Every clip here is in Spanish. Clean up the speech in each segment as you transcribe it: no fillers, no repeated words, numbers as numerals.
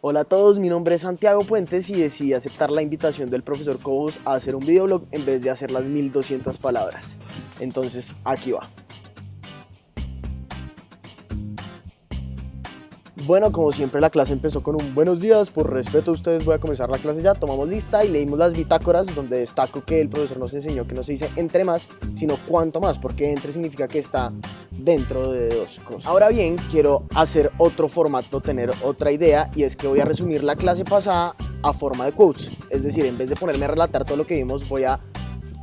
Hola a todos, mi nombre es Santiago Puentes y decidí aceptar la invitación del profesor Cobos a hacer un videoblog en vez de hacer las 1200 palabras. Entonces, aquí va. Bueno, como siempre la clase empezó con un buenos días, por respeto a ustedes voy a comenzar la clase ya, tomamos lista y leímos las bitácoras donde destaco que el profesor nos enseñó que no se dice entre más, sino cuanto más, porque entre significa que está dentro de dos cosas. Ahora bien, quiero hacer otro formato, tener otra idea, y es que voy a resumir la clase pasada a forma de quotes, es decir, en vez de ponerme a relatar todo lo que vimos, voy a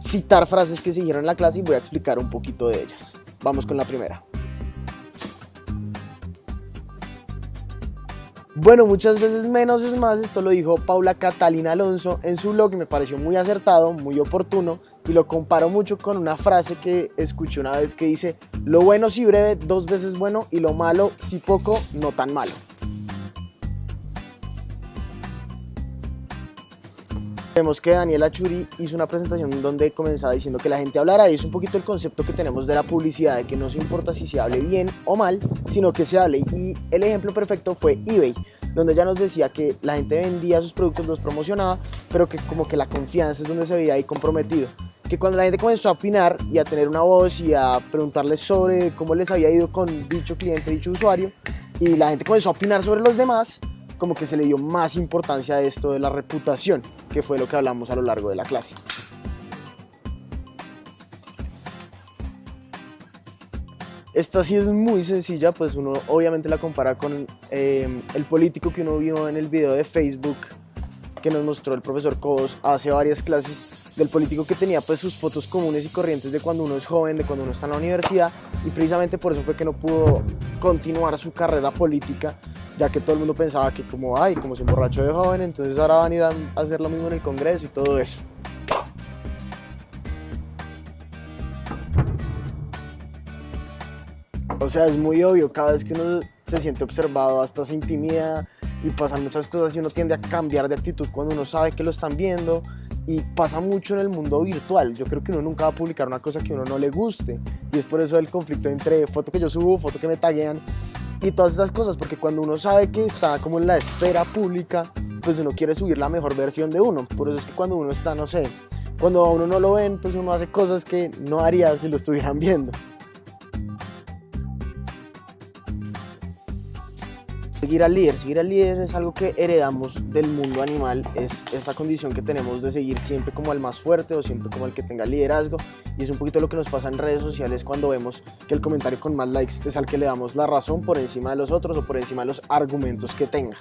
citar frases que se dijeron en la clase y voy a explicar un poquito de ellas. Vamos con la primera. Bueno, muchas veces menos es más, esto lo dijo Paula Catalina Alonso en su blog y me pareció muy acertado, muy oportuno, y lo comparo mucho con una frase que escuché una vez que dice: lo bueno si breve, 2 veces bueno, y lo malo si poco, no tan malo. Vemos que Daniela Churi hizo una presentación donde comenzaba diciendo que la gente hablara, y es un poquito el concepto que tenemos de la publicidad, de que no se importa si se hable bien o mal, sino que se hable, y el ejemplo perfecto fue eBay, donde ella nos decía que la gente vendía sus productos, los promocionaba, pero que como que la confianza es donde se veía ahí comprometido, que cuando la gente comenzó a opinar y a tener una voz y a preguntarles sobre cómo les había ido con dicho cliente, dicho usuario, y la gente comenzó a opinar sobre los demás, como que se le dio más importancia a esto de la reputación, que fue lo que hablamos a lo largo de la clase. Esta sí es muy sencilla, pues uno obviamente la compara con el político que uno vio en el video de Facebook que nos mostró el profesor Cobos hace varias clases, del político que tenía pues sus fotos comunes y corrientes de cuando uno es joven, de cuando uno está en la universidad, y precisamente por eso fue que no pudo continuar su carrera política, ya que todo el mundo pensaba que como se emborrachó de joven, entonces ahora van a ir a hacer lo mismo en el Congreso y todo eso. O sea, es muy obvio, cada vez que uno se siente observado hasta se intimida y pasan muchas cosas y uno tiende a cambiar de actitud cuando uno sabe que lo están viendo, y pasa mucho en el mundo virtual. Yo creo que uno nunca va a publicar una cosa que a uno no le guste, y es por eso el conflicto entre foto que yo subo, foto que me taguean y todas esas cosas, porque cuando uno sabe que está como en la esfera pública, pues uno quiere subir la mejor versión de uno. Por eso es que cuando uno está, no sé, cuando a uno no lo ven, pues uno hace cosas que no haría si lo estuvieran viendo. Seguir al líder es algo que heredamos del mundo animal, es esa condición que tenemos de seguir siempre como al más fuerte o siempre como el que tenga liderazgo, y es un poquito lo que nos pasa en redes sociales cuando vemos que el comentario con más likes es al que le damos la razón por encima de los otros o por encima de los argumentos que tenga.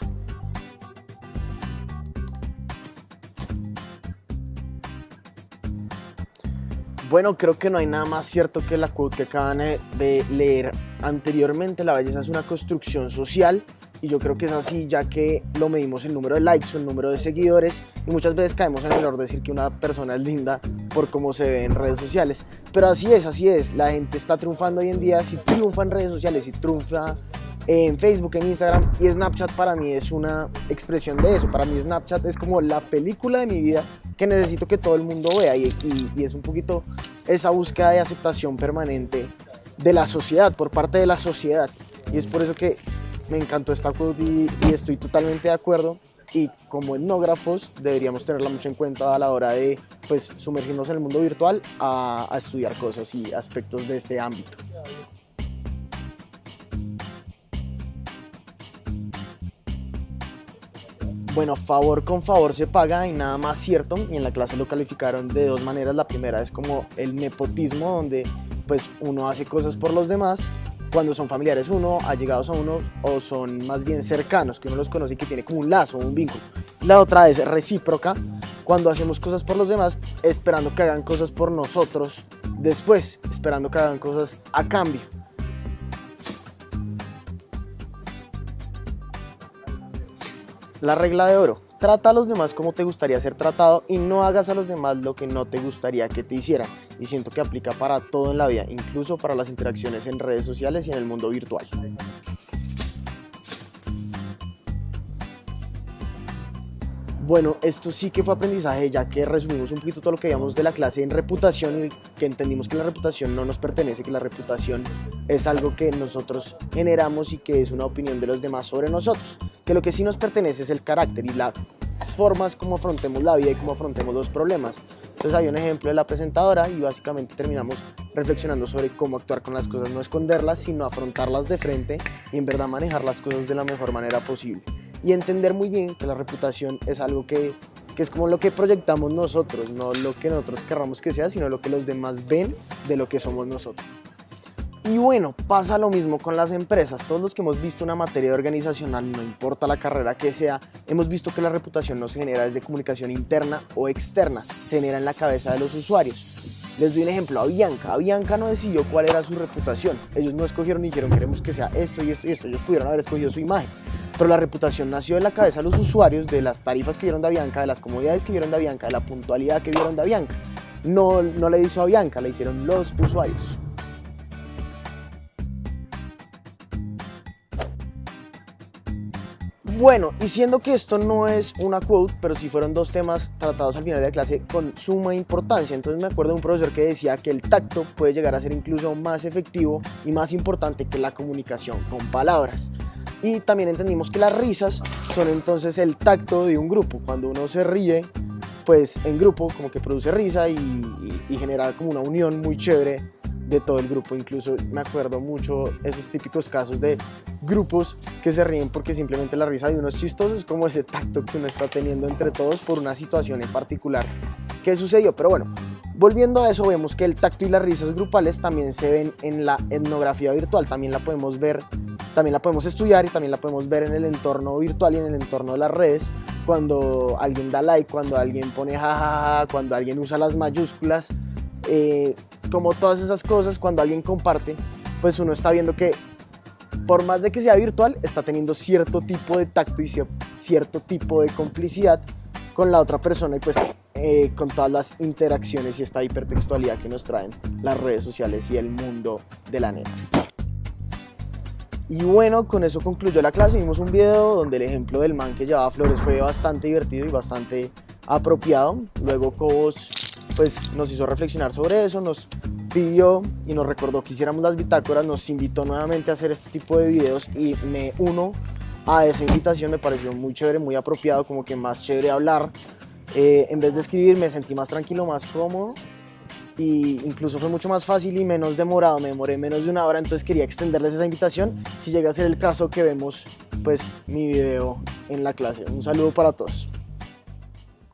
Bueno, creo que no hay nada más cierto que la quote que acaban de leer anteriormente: la belleza es una construcción social. Y yo creo que es así, ya que lo medimos el número de likes o el número de seguidores, y muchas veces caemos en el error de decir que una persona es linda por cómo se ve en redes sociales. Pero así es, la gente está triunfando hoy en día, si triunfa en redes sociales, si triunfa en Facebook, en Instagram, y Snapchat para mí es una expresión de eso. Para mí Snapchat es como la película de mi vida que necesito que todo el mundo vea, y es un poquito esa búsqueda de aceptación permanente de la sociedad, por parte de la sociedad, y es por eso que me encantó esta quote y estoy totalmente de acuerdo, y como etnógrafos deberíamos tenerla mucho en cuenta a la hora de pues sumergirnos en el mundo virtual a estudiar cosas y aspectos de este ámbito. Bueno, favor con favor se paga, y nada más cierto, y en la clase lo calificaron de 2 maneras. La primera es como el nepotismo, donde pues uno hace cosas por los demás cuando son familiares uno, allegados a uno, o son más bien cercanos, que uno los conoce y que tiene como un lazo, un vínculo. La otra es recíproca, cuando hacemos cosas por los demás esperando que hagan cosas por nosotros después, esperando que hagan cosas a cambio. La regla de oro: trata a los demás como te gustaría ser tratado y no hagas a los demás lo que no te gustaría que te hicieran. Y siento que aplica para todo en la vida, incluso para las interacciones en redes sociales y en el mundo virtual. Bueno, esto sí que fue aprendizaje, ya que resumimos un poquito todo lo que veíamos de la clase en reputación, y que entendimos que la reputación no nos pertenece, que la reputación es algo que nosotros generamos y que es una opinión de los demás sobre nosotros, que lo que sí nos pertenece es el carácter y las formas como afrontemos la vida y cómo afrontemos los problemas. Entonces hay un ejemplo de la presentadora y básicamente terminamos reflexionando sobre cómo actuar con las cosas, no esconderlas, sino afrontarlas de frente y en verdad manejar las cosas de la mejor manera posible. Y entender muy bien que la reputación es algo que es como lo que proyectamos nosotros, no lo que nosotros querramos que sea, sino lo que los demás ven de lo que somos nosotros. Y bueno, pasa lo mismo con las empresas. Todos los que hemos visto una materia organizacional, no importa la carrera que sea, hemos visto que la reputación no se genera desde comunicación interna o externa, se genera en la cabeza de los usuarios. Les doy un ejemplo, Avianca. Avianca no decidió cuál era su reputación. Ellos no escogieron y dijeron queremos que sea esto y esto y esto. Ellos pudieron haber escogido su imagen. Pero la reputación nació en la cabeza de los usuarios, de las tarifas que vieron de Avianca, de las comodidades que vieron de Avianca, de la puntualidad que vieron de Avianca. No le hizo Avianca, le hicieron los usuarios. Bueno, y siendo que esto no es una quote, pero sí fueron dos temas tratados al final de la clase con suma importancia. Entonces me acuerdo de un profesor que decía que el tacto puede llegar a ser incluso más efectivo y más importante que la comunicación con palabras. Y también entendimos que las risas son entonces el tacto de un grupo. Cuando uno se ríe, pues en grupo como que produce risa y genera como una unión muy chévere de todo el grupo. Incluso me acuerdo mucho esos típicos casos de grupos que se ríen porque simplemente la risa de uno es chistoso, es como ese tacto que uno está teniendo entre todos por una situación en particular que sucedió. Pero bueno, volviendo a eso, vemos que el tacto y las risas grupales también se ven en la etnografía virtual, también la podemos ver, también la podemos estudiar y también la podemos ver en el entorno virtual y en el entorno de las redes, cuando alguien da like, cuando alguien pone jajaja, cuando alguien usa las mayúsculas, como todas esas cosas, cuando alguien comparte, pues uno está viendo que por más de que sea virtual, está teniendo cierto tipo de tacto y cierto tipo de complicidad con la otra persona y pues con todas las interacciones y esta hipertextualidad que nos traen las redes sociales y el mundo de la net. Y bueno, con eso concluyó la clase. Vimos un video donde el ejemplo del man que llevaba flores fue bastante divertido y bastante apropiado. Luego Cobos pues nos hizo reflexionar sobre eso, nos pidió y nos recordó que hiciéramos las bitácoras, nos invitó nuevamente a hacer este tipo de videos y me uno a esa invitación. Me pareció muy chévere, muy apropiado, como que más chévere hablar. En vez de escribir me sentí más tranquilo, más cómodo y incluso fue mucho más fácil y menos demorado, me demoré menos de una hora, entonces quería extenderles esa invitación si llega a ser el caso que vemos pues mi video en la clase. Un saludo para todos.